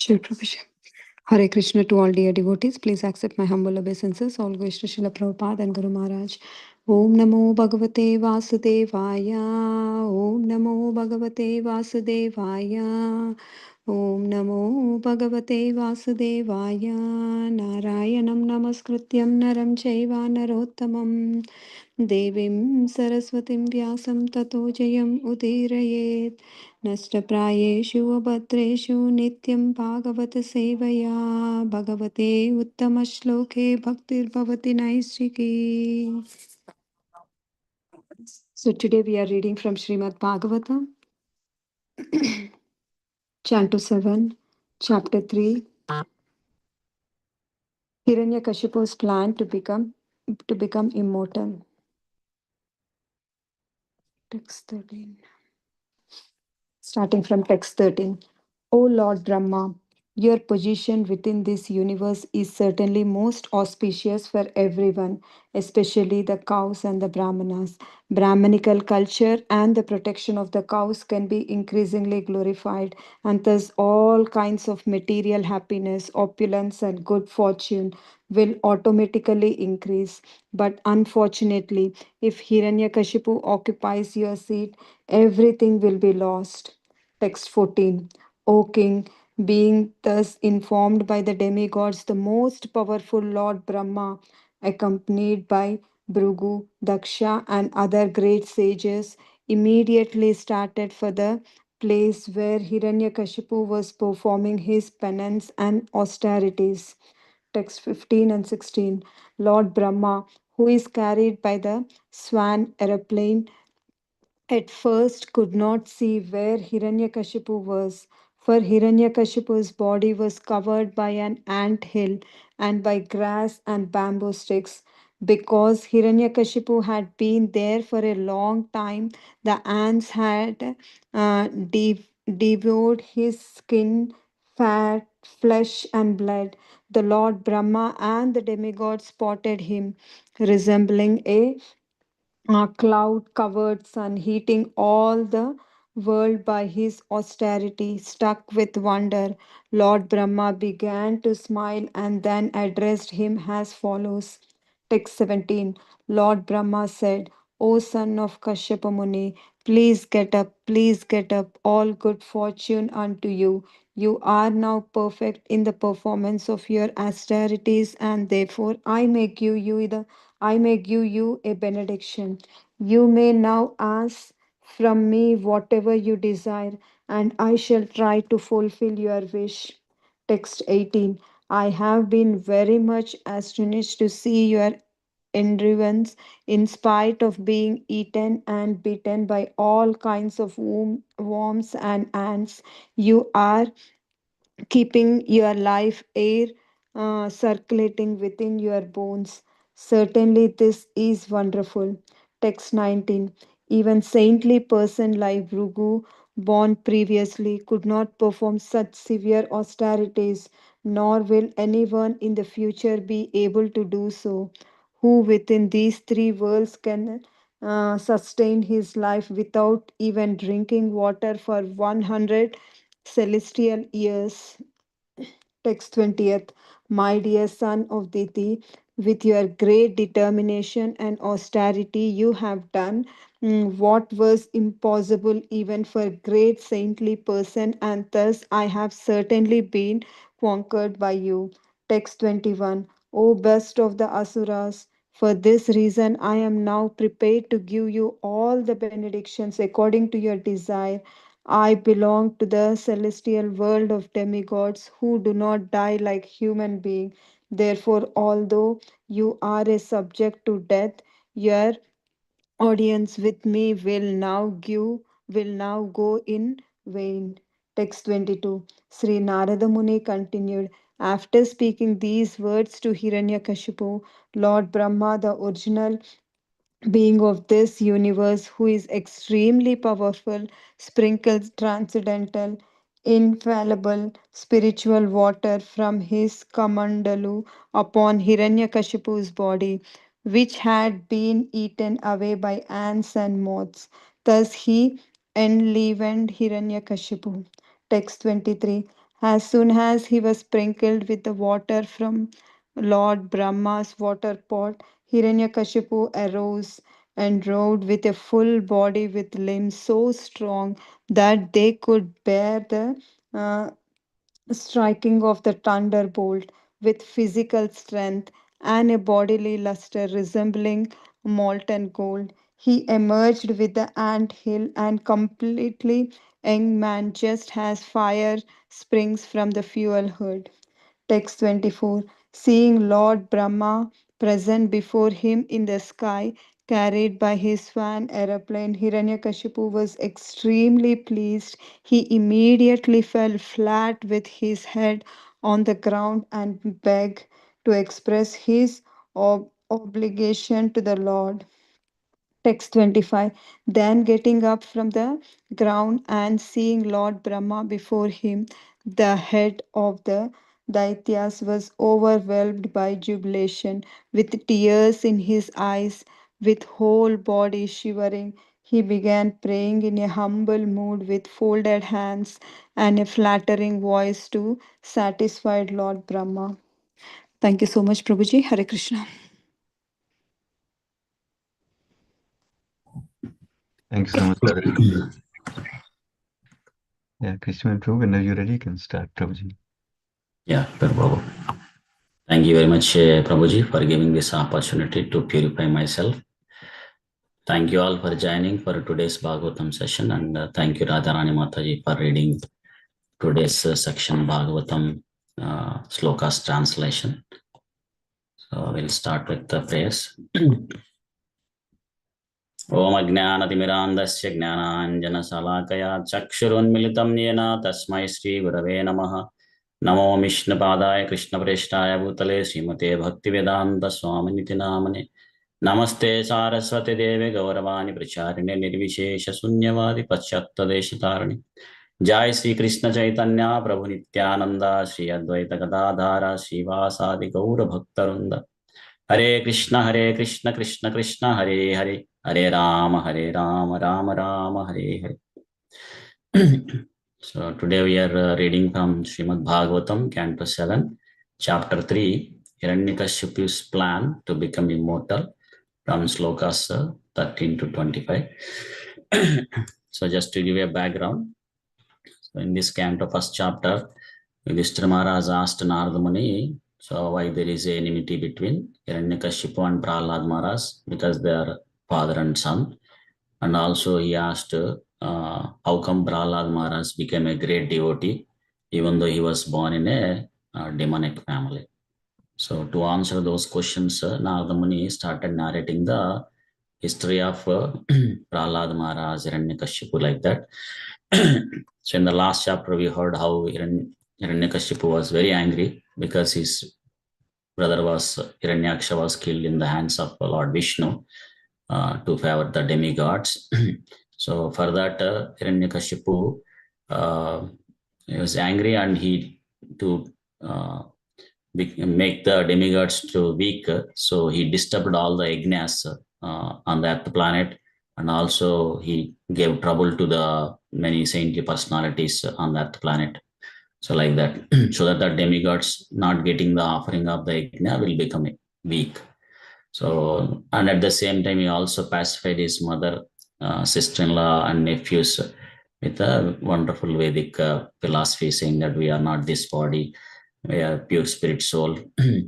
Sure, Prabhuji. Hare Krishna to all dear devotees. Please accept my humble obeisances. All goes to Srila Prabhupada and Guru Maharaj. Om Namo Bhagavate Vasudevaya. Om Namo Bhagavate Vasudevaya. Om Namo Bhagavate Vasudevaya. Narayanam Namaskrityam Naram Chaiva Narottamam. Devim Saraswatim Vyasam Tato Jayam Udirayet. नष्टप्रायेषु अभद्रेषु नित्यं भागवत सेवया भगवते उत्तमश्लोके भक्तिर्भवति नैष्ठिकी. So today we are reading from Srimad Bhagavatam, Canto 7, Chapter 3, Hiranyakashipu's plan to become immortal. Text 13. Starting from text 13. O Lord Brahma, your position within this universe is certainly most auspicious for everyone, especially the cows and the Brahmanas. Brahmanical culture and the protection of the cows can be increasingly glorified, and thus all kinds of material happiness, opulence, and good fortune will automatically increase. But unfortunately, if Hiranyakashipu occupies your seat, everything will be lost. Text 14. O king, being thus informed by the demigods, the most powerful Lord Brahma, accompanied by Bhrigu, Daksha, and other great sages, immediately started for the place where Hiranyakashipu was performing his penance and austerities. Text 15 and 16. Lord Brahma, who is carried by the swan aeroplane, at first could not see where Hiranyakashipu was, for Hiranyakashipu's body was covered by an ant hill and by grass and bamboo sticks. Because Hiranyakashipu had been there for a long time, the ants had devoured his skin, fat, flesh, and blood. The Lord Brahma and the demigod spotted him, resembling a cloud covered sun, heating all the world by his austerity. Struck with wonder, Lord Brahma began to smile and then addressed him as follows. Text 17. Lord Brahma said, O son of Kashyapa Muni, please get up, all good fortune unto you. You are now perfect in the performance of your austerities, and therefore I may give you a benediction. You may now ask from me whatever you desire, and I shall try to fulfill your wish. Text 18. I have been very much astonished to see your endurance in spite of being eaten and beaten by all kinds of worms and ants. You are keeping your life air circulating within your bones. Certainly, this is wonderful. Text 19. Even saintly person like Bhrigu, born previously, could not perform such severe austerities, nor will anyone in the future be able to do so, who within these three worlds can sustain his life without even drinking water for 100 celestial years. Text 20th. My dear son of Diti, with your great determination and austerity, you have done what was impossible even for a great saintly person, and thus I have certainly been conquered by you. Text 21. O best of the Asuras, for this reason I am now prepared to give you all the benedictions according to your desire. I belong to the celestial world of demigods who do not die like human beings. Therefore, although you are a subject to death, your audience with me will now go in vain. Text 22. Sri Narada Muni continued. After speaking these words to Hiranyakashipu, Lord Brahma, the original being of this universe who is extremely powerful, sprinkles transcendental, infallible spiritual water from his kamandalu upon Hiranyakashipu's body, which had been eaten away by ants and moths. Thus he enlivened Hiranyakashipu. Text 23. As soon as he was sprinkled with the water from Lord Brahma's water pot, Hiranyakashipu arose and rode with a full body with limbs so strong that they could bear the uh, striking of the thunderbolt with physical strength and a bodily luster resembling molten gold. He emerged with the ant hill and completely young man just as fire springs from the fuel hood. Text 24. Seeing Lord Brahma present before him in the sky, carried by his swan aeroplane, Hiranyakashipu was extremely pleased. He immediately fell flat with his head on the ground and begged to express his obligation to the Lord. Text 25. Then getting up from the ground and seeing Lord Brahma before him, the head of the Daityas was overwhelmed by jubilation, with tears in his eyes, with whole body shivering. He began praying in a humble mood with folded hands and a flattering voice to satisfied Lord Brahma. Thank you so much, Prabhuji. Hare Krishna. Thank you so much, Radha. Yeah, Krishna and Prabhu, whenever you're ready, you can start, Prabhuji. Yeah, Prabhu. Thank you very much, Prabhuji, for giving this opportunity to purify myself. Thank you all for joining for today's Bhagavatam session, and thank you, Radharani Mataji, for reading today's section Bhagavatam slokas translation. So we'll start with the prayers. Om Ajnanatimirandasya Jnananjana Chakshurunmilitam Yena Tasmai Shri Gurave Namaha. Namo Vishnupadaya Krishna Preshtaya Bhutale Srimate Bhaktivedanta Swaminiti Namane. Namaste Saraswati Deve Gauravani Pracharine Nirvishesha Sunyavadi Pachatta Deshitarani. Jai Sri Krishna Chaitanya Prabhu Nityananda Sri Advaita Gadadhara Srivasadi Gaura Bhaktarunda. Hare Krishna Krishna Krishna Hare Hare Hare Rama Rama Rama Hare Hare. So today we are reading from Srimad Bhagavatam, Canto 7, Chapter 3, Hiranyakashipu's plan to become immortal, from slokas 13 to 25. So just to give you a background, so in this canto, first chapter, Yudhishthira Maharaj asked Narada Muni, so why there is a enmity between Hiranyakashipu and Prahlad Maharaj, because they are father and son. And also he asked, how come Prahlad Maharaj became a great devotee, even though he was born in a demonic family. So to answer those questions, Narada Muni started narrating the history of Prahlad Maharaj, Hiranyakashipu, like that. So in the last chapter, we heard how Hiranyakashipu was very angry because his brother Hiranyaksha was killed in the hands of Lord Vishnu to favor the demigods. So for that, Hiranyakashipu he was angry, and he to make the demigods to weak. So he disturbed all the yajnas on that planet, and also he gave trouble to the many saintly personalities on that planet. So like that, so that the demigods not getting the offering of the yajna will become weak. So, and at the same time, he also pacified his mother, sister-in-law, and nephews with a wonderful Vedic philosophy, saying that we are not this body, we are pure spirit soul.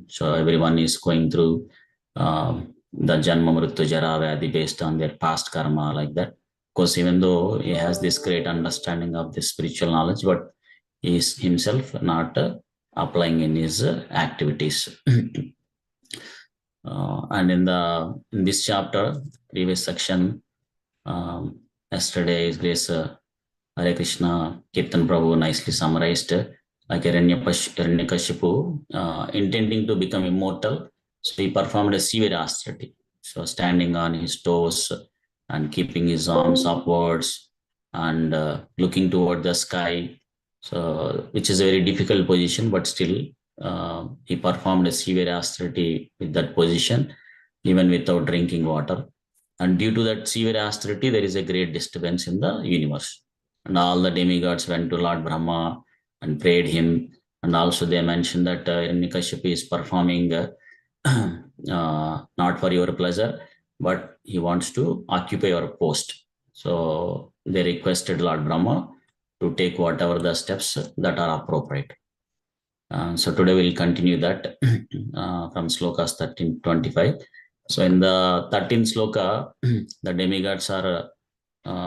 So everyone is going through the Janma Mrityu Jara Vyadhi based on their past karma, like that. Of course, even though he has this great understanding of this spiritual knowledge, but he is himself not applying in his activities. And in this chapter, previous section, yesterday's grace, Hare Krishna Kirtan Prabhu nicely summarized, like Hiranyakashipu, intending to become immortal, so he performed a severe austerity. So standing on his toes and keeping his arms upwards and looking toward the sky, so which is a very difficult position, but still he performed a severe austerity with that position, even without drinking water. And due to that severe austerity, there is a great disturbance in the universe. And all the demigods went to Lord Brahma and prayed him. And also they mentioned that Hiranyakashipu is performing not for your pleasure, but he wants to occupy your post. So they requested Lord Brahma to take whatever the steps that are appropriate. So today we'll continue that from slokas 13 25. So in the 13th sloka, the demigods are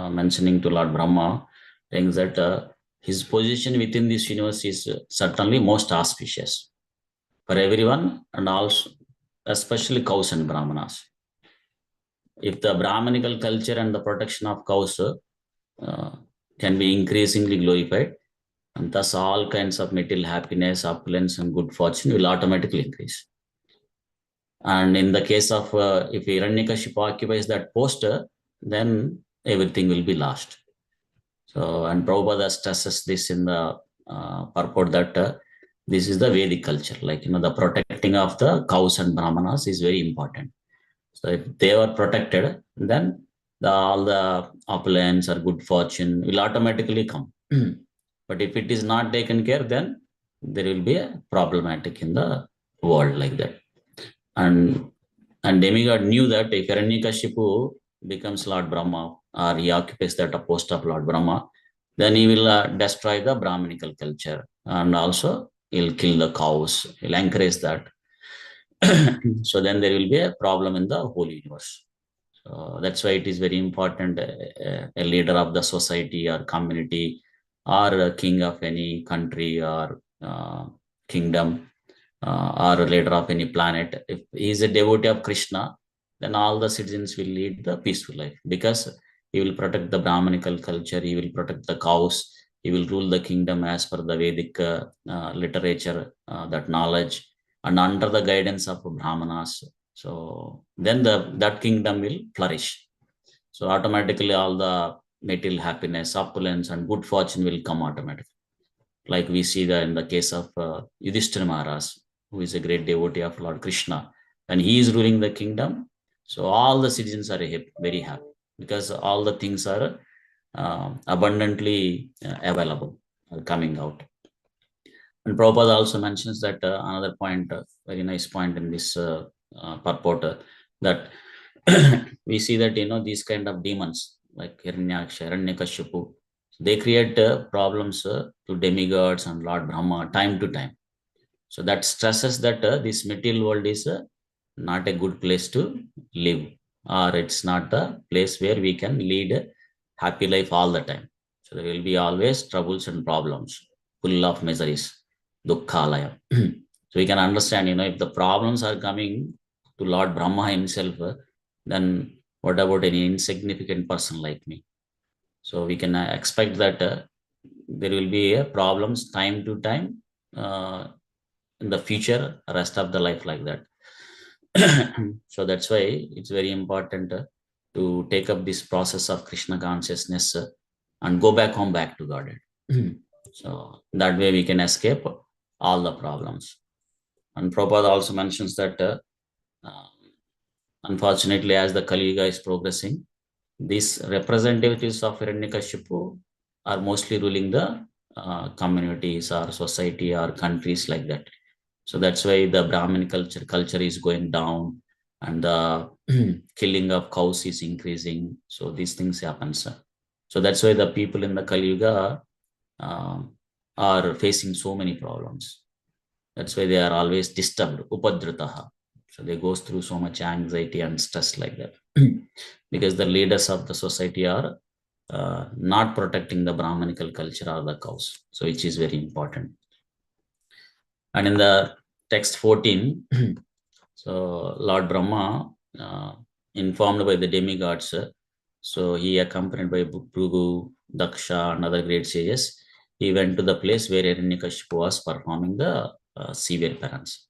mentioning to Lord Brahma, saying that his position within this universe is certainly most auspicious for everyone, and also especially cows and brahmanas. If the Brahmanical culture and the protection of cows can be increasingly glorified, and thus all kinds of material happiness, opulence, and good fortune will automatically increase. And in the case of if Hiranyakashipu occupies that post, then everything will be lost. So, and Prabhupada stresses this in the purport that this is the Vedic culture, like, the protecting of the cows and brahmanas is very important. So if they were protected, then all the opulence or good fortune will automatically come. But if it is not taken care, then there will be a problematic in the world like that. And demigod knew that if Hiranyakashipu becomes Lord Brahma, or he occupies that post of Lord Brahma, then he will destroy the Brahmanical culture, and also he'll kill the cows, he'll encourage that. So then there will be a problem in the whole universe. So that's why it is very important, a leader of the society or community, or a king of any country or kingdom, or a leader of any planet. If he is a devotee of Krishna, then all the citizens will lead the peaceful life, because he will protect the Brahmanical culture, he will protect the cows, he will rule the kingdom as per the Vedic literature, that knowledge, and under the guidance of Brahmanas. So then that kingdom will flourish. So automatically all the material happiness, opulence, and good fortune will come automatically. Like we see that in the case of Yudhishthira Maharaj, who is a great devotee of Lord Krishna, and he is ruling the kingdom. So all the citizens are very happy, because all the things are abundantly available, coming out. And Prabhupada also mentions that another point, very nice point in this purport, that we see that these kind of demons like Hiranyakashipu, they create problems to demigods and Lord Brahma time to time. So that stresses that this material world is not a good place to live, or it's not the place where we can lead a happy life all the time. So there will be always troubles and problems, full of miseries, dukkhalaya. So we can understand, if the problems are coming to Lord Brahma himself, then what about any insignificant person like me? So we can expect that there will be problems time to time in the future, rest of the life like that. So that's why it's very important to take up this process of Krishna consciousness and go back home, back to Godhead. So that way we can escape all the problems. And Prabhupada also mentions that unfortunately, as the Kali Yuga is progressing, these representatives of Hiranyakashipu are mostly ruling the communities or society or countries like that. So that's why the Brahmin culture is going down, and the killing of cows is increasing. So these things happen. So that's why the people in the Kali Yuga are facing so many problems. That's why they are always disturbed, upadritaha. So they go through so much anxiety and stress like that, because the leaders of the society are not protecting the Brahmanical culture or the cows. So which is very important. And in the text 14, so Lord Brahma, informed by the demigods, so he accompanied by Bhrigu, Daksha, and other great sages, he went to the place where Hiranyakashipu was performing the severe penance.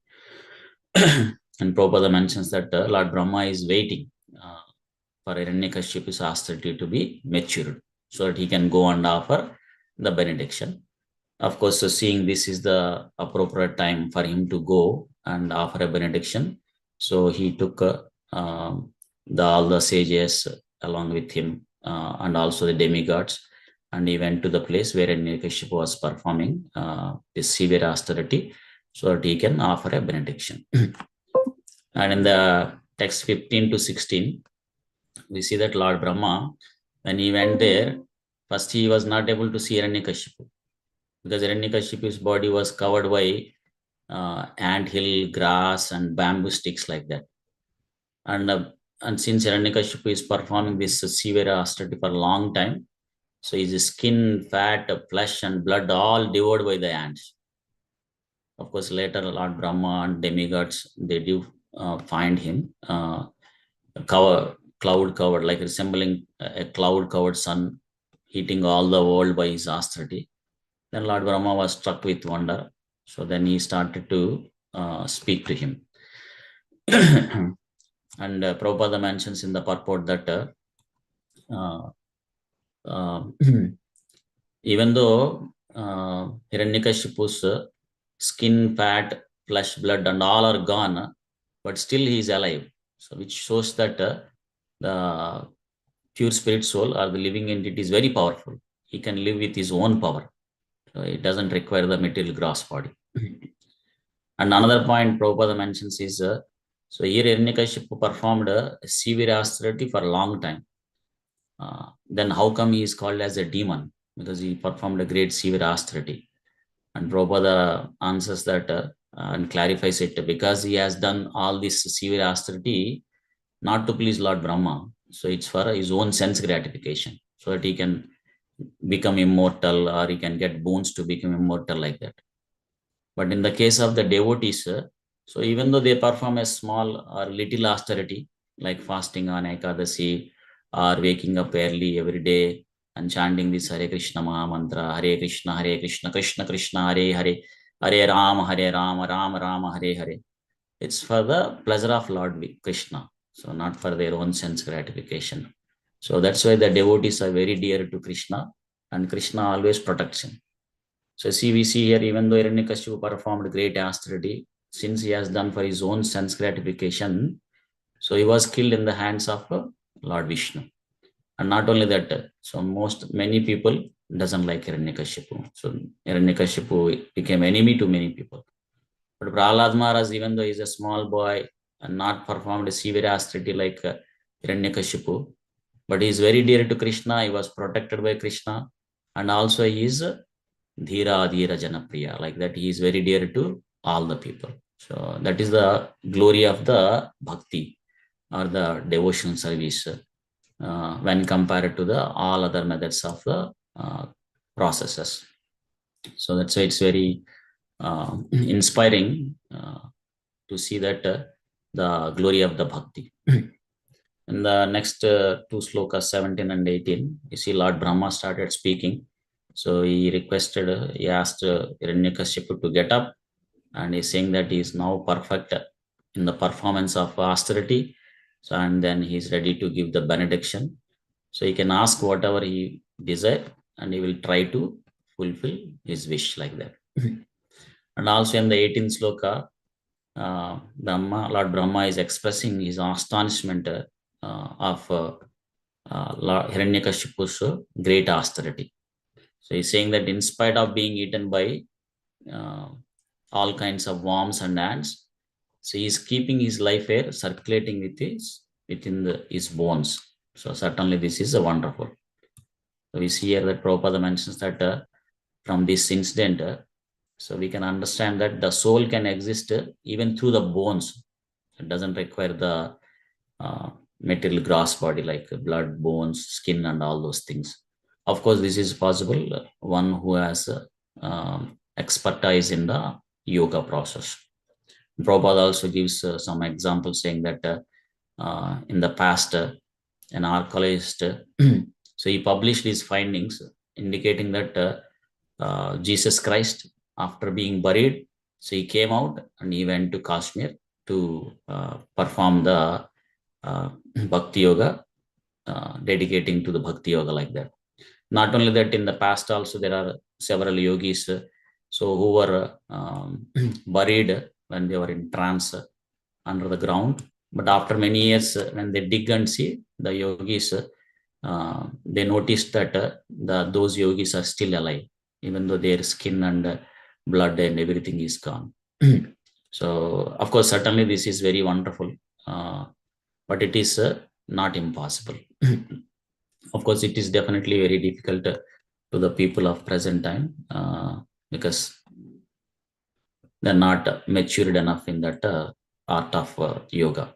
And Prabhupada mentions that Lord Brahma is waiting for Hiranyakashipu's austerity to be matured, so that he can go and offer the benediction. Of course, so seeing this is the appropriate time for him to go and offer a benediction, so he took all the sages along with him, and also the demigods, and he went to the place where Hiranyakashipu was performing this severe austerity so that he can offer a benediction. And in the text 15 to 16, we see that Lord Brahma, when he went there, first he was not able to see Hiranyakashipu because Hiranyakashipu's body was covered by anthill, grass, and bamboo sticks like that. And since Hiranyakashipu is performing this severe austerity for a long time, so his skin, fat, flesh, and blood all devoured by the ants. Of course, later Lord Brahma and demigods, they do find him cloud covered, like resembling a cloud covered sun, heating all the world by his austerity. Then Lord Brahma was struck with wonder. So then he started to speak to him. And Prabhupada mentions in the purport that even though Hiranyakashipu's skin, fat, flesh, blood, and all are gone, but still he is alive. So which shows that the pure spirit soul or the living entity is very powerful. He can live with his own power. So it doesn't require the material gross body. And another point Prabhupada mentions is, so here Hiranyakashipu performed a severe austerity for a long time. Then how come he is called as a demon? Because he performed a great severe austerity. And Prabhupada answers that and clarifies it, because he has done all this severe austerity not to please Lord Brahma. So it's for his own sense gratification, so that he can become immortal or he can get boons to become immortal like that. But in the case of the devotees, so even though they perform a small or little austerity, like fasting on Ekadasi or waking up early every day and chanting this Hare Krishna Maha Mantra, Hare Krishna, Krishna Krishna, Hare Hare, Hare Rama, Rama Rama, Hare Hare. It's for the pleasure of Lord Krishna, so not for their own sense gratification. So that's why the devotees are very dear to Krishna, and Krishna always protects him. So we see here, even though Hiranyakashipu performed great austerity, since he has done for his own sense gratification, so he was killed in the hands of Lord Vishnu. And not only that, so many people doesn't like Hiranyakashipu. So Hiranyakashipu became enemy to many people. But Prahlad Maharaj, even though he's a small boy and not performed a severe austerity like Hiranyakashipu, but he is very dear to Krishna. He was protected by Krishna, and also he is Dhira Dhira Janapriya, like that. He is very dear to all the people. So that is the glory of the bhakti or the devotional service when compared to the all other methods of the processes. So that's why it's very inspiring to see that the glory of the bhakti. In the next two slokas, 17 and 18, you see Lord Brahma started speaking. So he asked Hiranyakashipu to get up, and he's saying that he is now perfect in the performance of austerity. So, and then he's ready to give the benediction. So he can ask whatever he desires, and he will try to fulfill his wish like that. And also in the 18th sloka, Lord Brahma is expressing his astonishment of Lord Hiranyakashipu's great austerity. So he's saying that in spite of being eaten by all kinds of worms and ants, so he's keeping his life air circulating within his bones. So certainly this is a wonderful. So we see here that Prabhupada mentions that from this incident, so we can understand that the soul can exist even through the bones. It doesn't require the material gross body like blood, bones, skin, and all those things. Of course, this is possible one who has expertise in the yoga process. Prabhupada also gives some examples saying that in the past, an archaeologist, so he published his findings indicating that Jesus Christ, after being buried, so he came out and he went to Kashmir to perform the Bhakti Yoga, dedicating to the Bhakti Yoga like that. Not only that, in the past also there are several yogis so who were buried when they were in trance under the ground. But after many years, when they dig and see, the yogis they noticed that those yogis are still alive, even though their skin and blood and everything is gone. So, of course, certainly this is very wonderful, but it is not impossible. Of course, it is definitely very difficult to the people of present time because they're not matured enough in that art of yoga.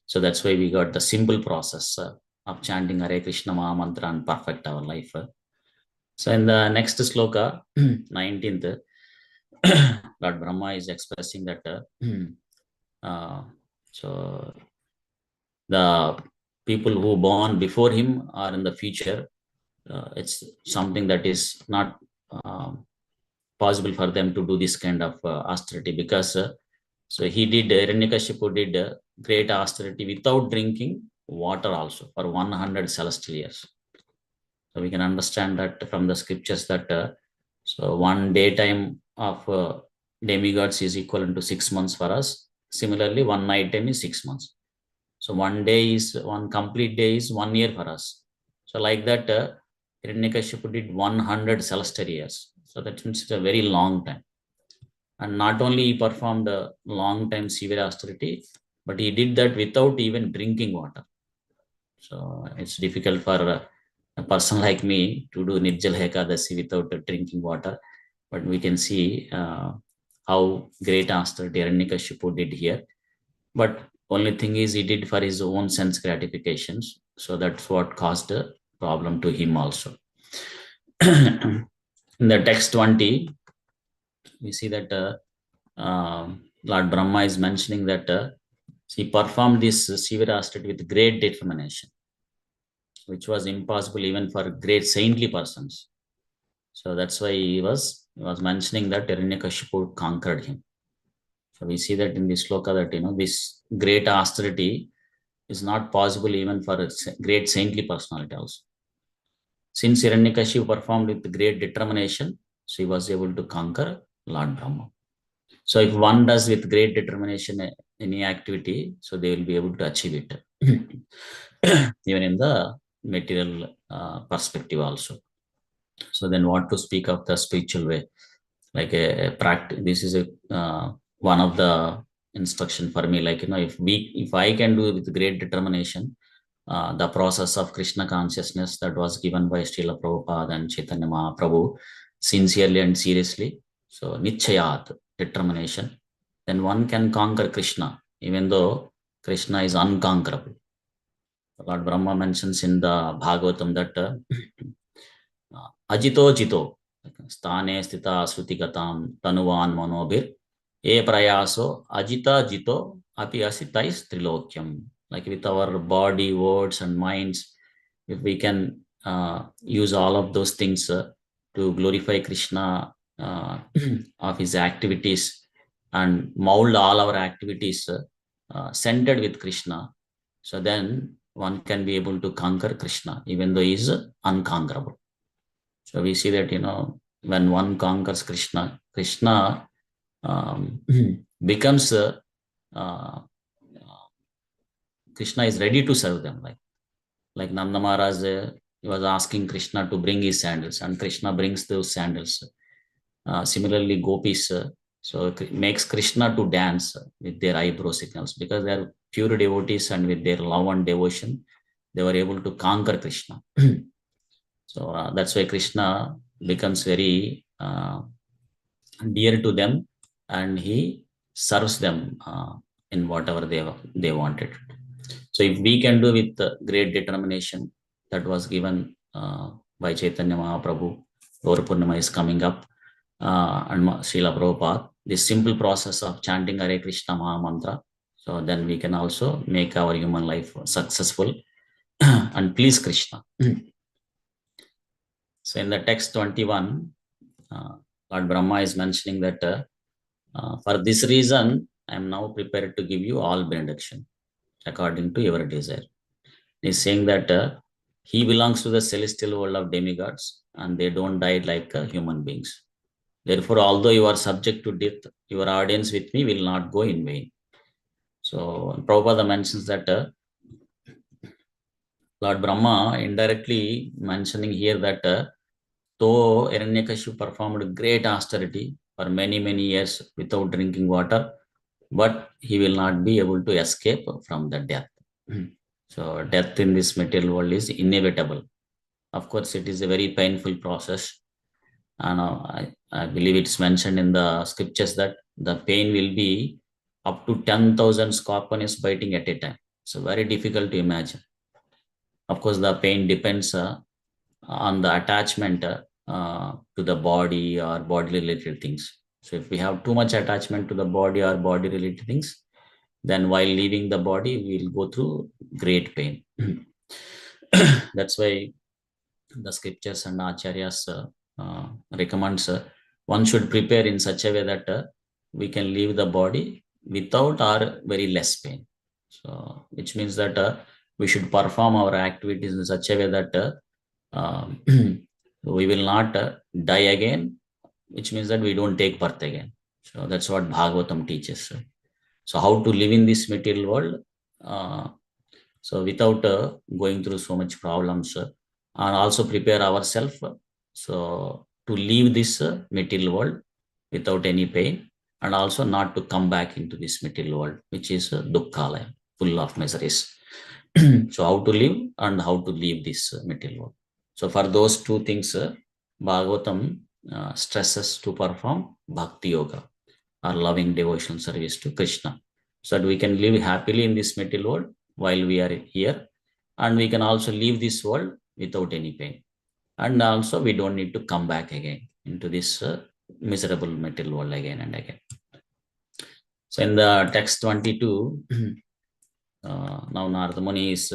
So that's why we got the simple process of chanting Hare Krishna Maha Mantra and perfect our life. So in the next sloka, 19th, Lord Brahma is expressing that so the people who born before him or in the future, it's something that is not possible for them to do this kind of austerity because so he did, Hiranyakashipu did great austerity without drinking water also for 100 celestial years. So we can understand that from the scriptures that so one daytime of demigods is equivalent to 6 months for us. Similarly, one night time is 6 months. So one complete day is 1 year for us. So like that, Hiranyakashipu did 100 celestial years. So that means it's a very long time. And not only he performed a long time severe austerity, but he did that without even drinking water. So it's difficult for a person like me to do Nirjala Ekadasi without drinking water. But we can see how great austerity Hiranyakashipu did here. But only thing is he did for his own sense gratifications. So that's what caused a problem to him also. In the text 20, we see that Lord Brahma is mentioning that he performed this severe austerity with great determination, which was impossible even for great saintly persons. So that's why he was mentioning that Hiranyakashipu conquered him. So we see that in this sloka that this great austerity is not possible even for a great saintly personality also. Since Hiranyakashipu performed with great determination, so he was able to conquer Lord Brahma. So if one does with great determination any activity, so they will be able to achieve it, even in the material perspective also. So then what to speak of the spiritual way? Like a practice, this is a one of the instruction for me. Like if I can do it with great determination, the process of Krishna consciousness that was given by Srila Prabhupada and Chaitanya Mahaprabhu sincerely and seriously. So nichayat, determination, then one can conquer Krishna, even though Krishna is unconquerable. Lord Brahma mentions in the Bhagavatam that ajito jito, stane stita srutigatam tanuvan manobir, e prayaso ajita jito api asitais trilokyam. Like with our body, words, and minds, if we can use all of those things to glorify Krishna of his activities and mold all our activities centered with Krishna, so then one can be able to conquer Krishna, even though he is unconquerable. So we see that when one conquers Krishna, Krishna becomes Krishna is ready to serve them. Like Nanda Maharaj, he was asking Krishna to bring his sandals, and Krishna brings those sandals. Similarly, gopis, so it makes Krishna to dance with their eyebrow signals because they are pure devotees, and with their love and devotion, they were able to conquer Krishna. So that's why Krishna becomes very dear to them, and he serves them in whatever they wanted. So if we can do with great determination that was given by Chaitanya Mahaprabhu, Gaur Purnima is coming up, and Srila Prabhupada, this simple process of chanting Hare Krishna Maha Mantra, so then we can also make our human life successful and please Krishna. So in the text 21, Lord Brahma is mentioning that for this reason, I am now prepared to give you all benediction according to your desire. He is saying that he belongs to the celestial world of demigods and they don't die like human beings. Therefore, although you are subject to death, your audience with me will not go in vain. So Prabhupada mentions that Lord Brahma indirectly mentioning here that though Hiranyakashipu performed great austerity for many, many years without drinking water, but he will not be able to escape from the death. So death in this material world is inevitable. Of course, it is a very painful process. And I believe it's mentioned in the scriptures that the pain will be up to 10,000 scorpions biting at a time. So very difficult to imagine. Of course, the pain depends on the attachment to the body or body related things. So if we have too much attachment to the body or body related things, then while leaving the body, we'll go through great pain. That's why the scriptures and acharyas recommends one should prepare in such a way that we can leave the body without or very less pain. So which means that we should perform our activities in such a way that we will not die again, which means that we don't take birth again. So that's what Bhagavatam teaches. So how to live in this material world, so without going through so much problems, and also prepare ourselves so to leave this material world without any pain, and also not to come back into this material world, which is dukkha, full of miseries. So how to live and how to leave this material world. So for those two things, Bhagavatam stresses to perform bhakti yoga or loving devotional service to Krishna, so that we can live happily in this material world while we are here, and we can also leave this world without any pain, and also we don't need to come back again into this miserable material world again and again. So in the text 22, now Narada Muni is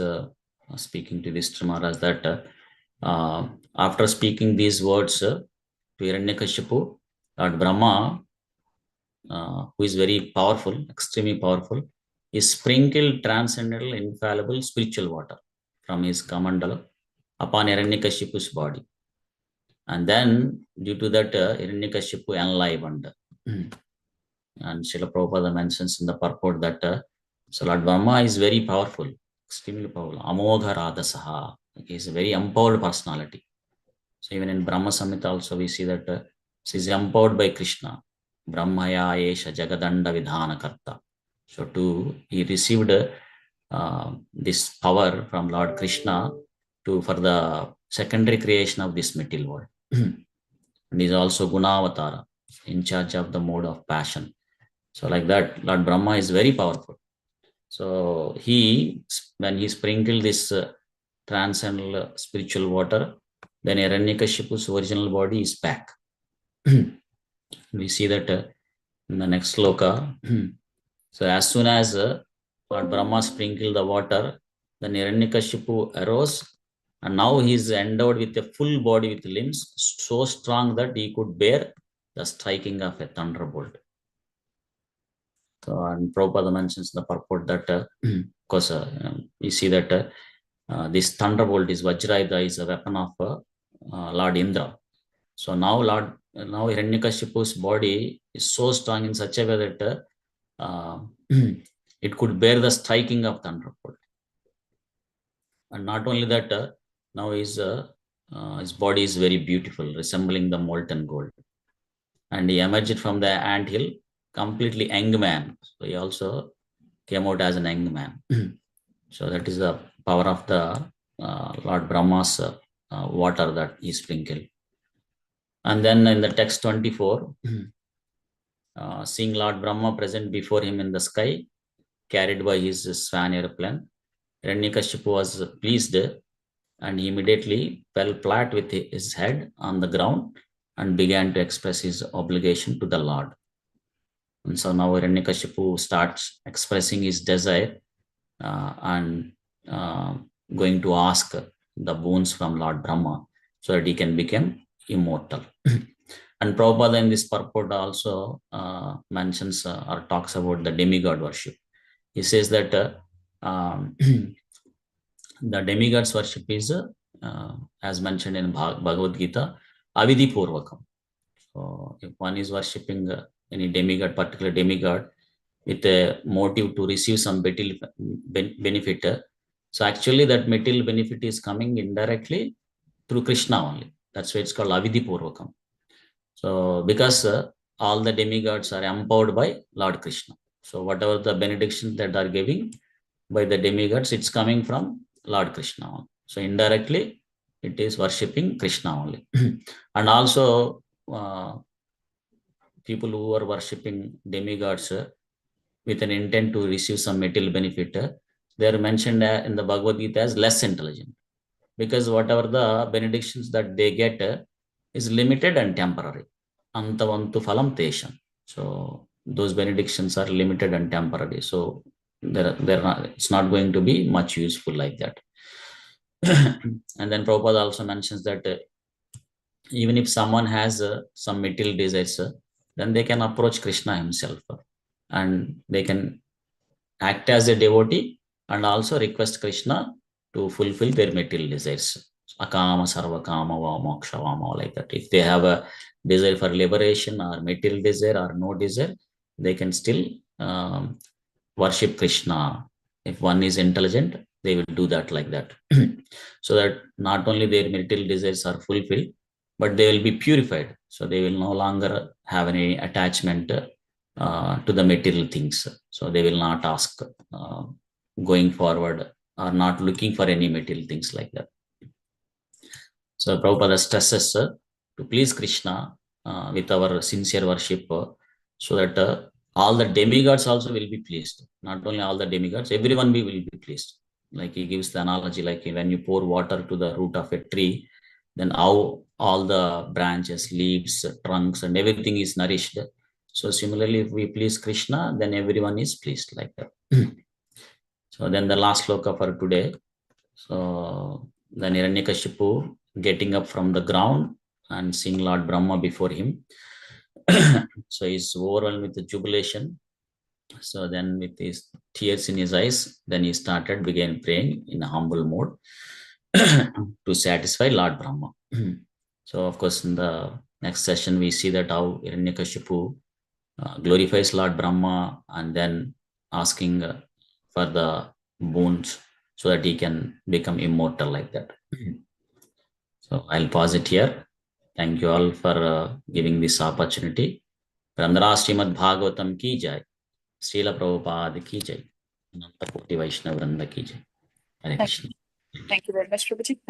speaking to this Maharaj that after speaking these words to Hiranyakashipu, Lord Brahma, who is very powerful, extremely powerful, is sprinkled transcendental, infallible spiritual water from his Kamandala upon Hiranyakashipu's body. And then, due to that, Hiranyakashipu enlivened. And Srila Prabhupada mentions in the purport that so Lord Brahma is very powerful, extremely powerful. Amogha Radhasaha. He is a very empowered personality. So even in Brahma Samhita also we see that she is empowered by Krishna. Brahmaya Esha Jagadanda Vidhana Karta. So he received this power from Lord Krishna for the secondary creation of this material world. And is also Gunavatara, in charge of the mode of passion. So like that, Lord Brahma is very powerful. So when he sprinkled this transcendental spiritual water, then Hiranyakashipu's original body is back. We see that in the next sloka. So as soon as Lord Brahma sprinkled the water, then Hiranyakashipu arose, and now he is endowed with a full body with limbs so strong that he could bear the striking of a thunderbolt. So, and Prabhupada mentions the purport that, because you see that this thunderbolt is Vajrayuda, is a weapon of Lord Indra. So now Hiranyakashipu's body is so strong in such a way that it could bear the striking of thunderbolt. And not only that, now his body is very beautiful, resembling the molten gold. And he emerged from the ant hill completely young man. So he also came out as an young man. So that is the power of the Lord Brahma's water that he sprinkled. And then in the text 24, seeing Lord Brahma present before him in the sky, carried by his swan airplane, Hiranyakashipu was pleased, and he immediately fell flat with his head on the ground and began to express his obligation to the Lord. And so now Hiranyakashipu starts expressing his desire and going to ask the boons from Lord Brahma so that he can become immortal. And Prabhupada in this purport also mentions or talks about the demigod worship. He says that the demigod's worship is, as mentioned in Bhagavad Gita, avidhi purvakam. So if one is worshipping any demigod, particular demigod, with a motive to receive some benefit, So actually that material benefit is coming indirectly through Krishna only. That's why it's called Avidhi Purvakam. So because all the demigods are empowered by Lord Krishna. So whatever the benedictions that are giving by the demigods, it's coming from Lord Krishna only. So indirectly, it is worshipping Krishna only. And also, people who are worshipping demigods with an intent to receive some material benefit, they are mentioned in the Bhagavad Gita as less intelligent, because whatever the benedictions that they get is limited and temporary. Antavantu phalam tesham. So those benedictions are limited and temporary. So they're not, it's not going to be much useful like that. And then Prabhupada also mentions that even if someone has some material desires, then they can approach Krishna himself, and they can act as a devotee and also request Krishna to fulfill their material desires. Akama, Sarvakama, Moksha, Vama, like that. If they have a desire for liberation or material desire or no desire, they can still worship Krishna. If one is intelligent, they will do that like that. So that not only their material desires are fulfilled, but they will be purified. So they will no longer have any attachment to the material things. So they will not ask going forward or not looking for any material things like that. So Prabhupada stresses to please Krishna with our sincere worship, so that all the demigods also will be pleased. Not only all the demigods, everyone will be pleased. Like he gives the analogy, like when you pour water to the root of a tree, then how all the branches, leaves, trunks, and everything is nourished. So similarly, if we please Krishna, then everyone is pleased like that. So then the last sloka for today. So then Hiranyakashipu getting up from the ground and seeing Lord Brahma before him. So he's overwhelmed with the jubilation. So then with his tears in his eyes, then he began praying in a humble mode to satisfy Lord Brahma. So of course, in the next session, we see that how Hiranyakashipu glorifies Lord Brahma and then asking for the boons so that he can become immortal like that. So I'll pause it here. Thank you all for giving this opportunity. Ramdara Srimad Bhagavatam ki jai. Srila Prabhupada ki jai. Ananta Koti Vaishnava Vrinda ki jai. Hare Krishna. Thank you very much, Prabhuji.